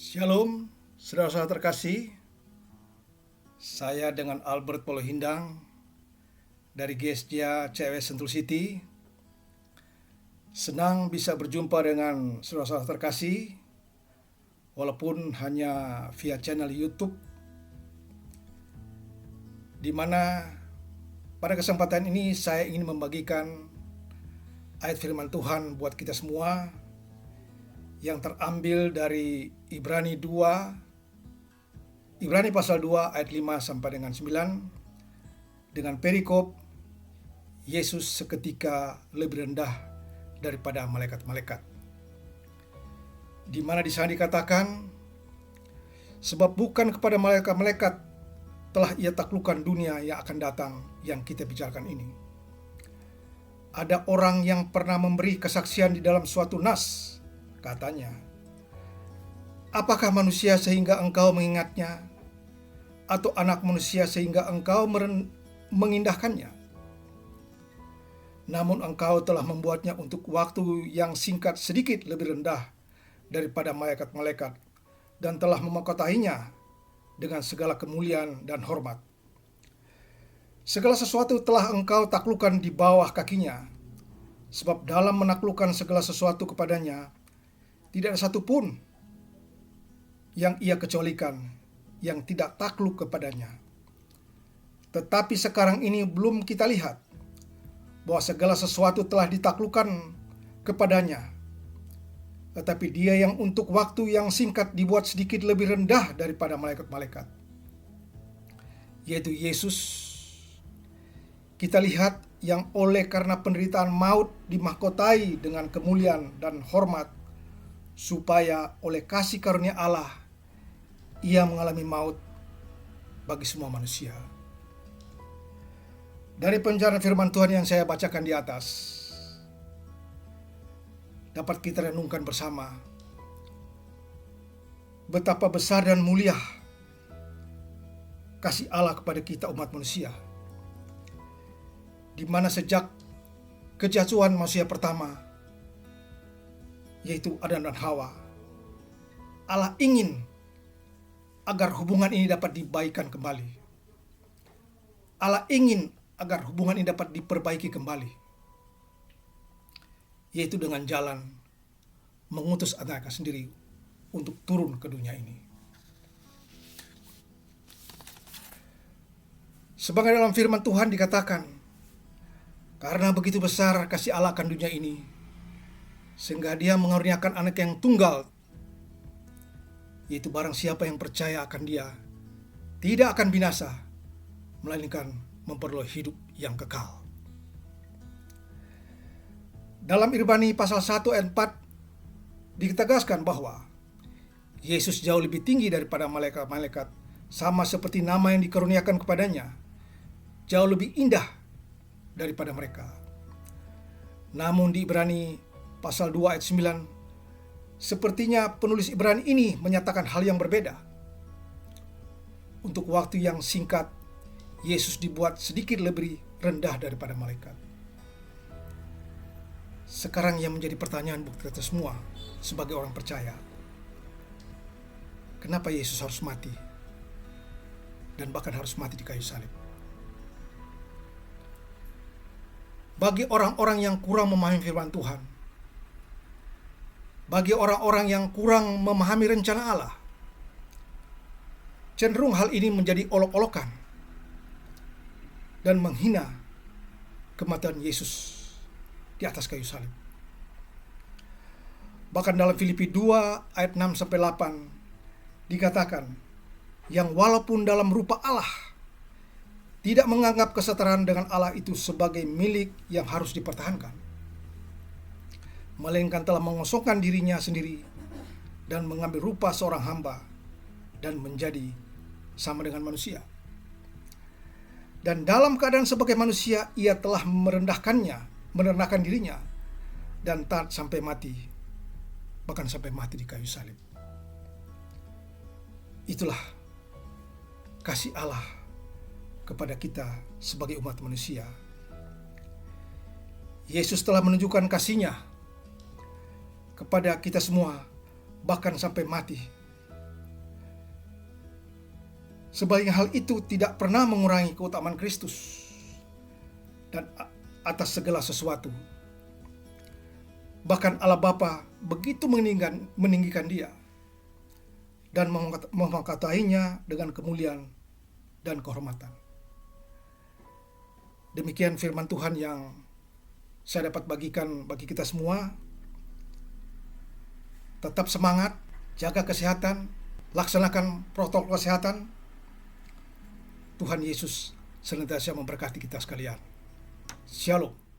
Shalom, saudara-saudara terkasih. Saya dengan Albert Polohindang dari Gestia CW Sentul City. Senang bisa berjumpa dengan saudara-saudara terkasih, walaupun hanya via channel YouTube, di mana pada kesempatan ini saya ingin membagikan ayat firman Tuhan buat kita semua yang terambil dari Ibrani pasal 2 ayat 5 sampai dengan 9 dengan perikop Yesus seketika lebih rendah daripada malaikat-malaikat. Di mana di sana dikatakan, sebab bukan kepada malaikat-malaikat telah ia taklukkan dunia yang akan datang yang kita bicarakan ini. Ada orang yang pernah memberi kesaksian di dalam suatu nas. Katanya, apakah manusia sehingga engkau mengingatnya, atau anak manusia sehingga engkau mengindahkannya? Namun engkau telah membuatnya untuk waktu yang singkat sedikit lebih rendah daripada malaikat-malaikat, dan telah memahkotainya dengan segala kemuliaan dan hormat. Segala sesuatu telah engkau taklukkan di bawah kakinya, sebab dalam menaklukkan segala sesuatu kepadanya, tidak ada satu pun yang ia kecualikan yang tidak takluk kepadanya. Tetapi sekarang ini belum kita lihat bahwa segala sesuatu telah ditaklukkan kepadanya. Tetapi dia yang untuk waktu yang singkat dibuat sedikit lebih rendah daripada malaikat-malaikat, yaitu Yesus. Kita lihat yang oleh karena penderitaan maut dimahkotai dengan kemuliaan dan hormat, supaya oleh kasih karunia Allah ia mengalami maut bagi semua manusia. Dari penjelasan firman Tuhan yang saya bacakan di atas, dapat kita renungkan bersama betapa besar dan mulia kasih Allah kepada kita umat manusia, di mana sejak kejatuhan manusia pertama, yaitu Adam dan Hawa, Allah ingin agar hubungan ini dapat dibaikkan kembali. Allah ingin agar hubungan ini dapat diperbaiki kembali, yaitu dengan jalan mengutus anaknya sendiri untuk turun ke dunia ini. Sebagai dalam firman Tuhan dikatakan, karena begitu besar kasih Allah akan dunia ini, sehingga dia mengaruniakan anak yang tunggal, yaitu barang siapa yang percaya akan dia tidak akan binasa, melainkan memperoleh hidup yang kekal. Dalam Ibrani pasal 1 ayat 4 ditegaskan bahwa Yesus jauh lebih tinggi daripada malaikat-malaikat, sama seperti nama yang dikaruniakan kepadanya jauh lebih indah daripada mereka. Namun di Ibrani pasal 2 ayat 9, sepertinya penulis Ibrani ini menyatakan hal yang berbeda. Untuk waktu yang singkat, Yesus dibuat sedikit lebih rendah daripada malaikat. Sekarang yang menjadi pertanyaan buat kita semua sebagai orang percaya, kenapa Yesus harus mati? Dan bahkan harus mati di kayu salib. Bagi orang-orang yang kurang memahami firman Tuhan, bagi orang-orang yang kurang memahami rencana Allah, cenderung hal ini menjadi olok-olokan dan menghina kematian Yesus di atas kayu salib. Bahkan dalam Filipi 2 ayat 6-8 dikatakan, yang walaupun dalam rupa Allah tidak menganggap kesetaraan dengan Allah itu sebagai milik yang harus dipertahankan, melainkan telah mengosongkan dirinya sendiri dan mengambil rupa seorang hamba dan menjadi sama dengan manusia. Dan dalam keadaan sebagai manusia, ia telah merendahkan dirinya dan taat sampai mati, bahkan sampai mati di kayu salib. Itulah kasih Allah kepada kita sebagai umat manusia. Yesus telah menunjukkan kasih-Nya kepada kita semua, bahkan sampai mati Sebaliknya hal itu tidak pernah mengurangi keutamaan Kristus dan atas segala sesuatu. Bahkan Allah Bapa begitu meninggikan dia dan memangkatainya dengan kemuliaan dan kehormatan. Demikian firman Tuhan yang saya dapat bagikan bagi kita semua. Tetap semangat, jaga kesehatan, laksanakan protokol kesehatan. Tuhan Yesus senantiasa memberkati kita sekalian. Shalom.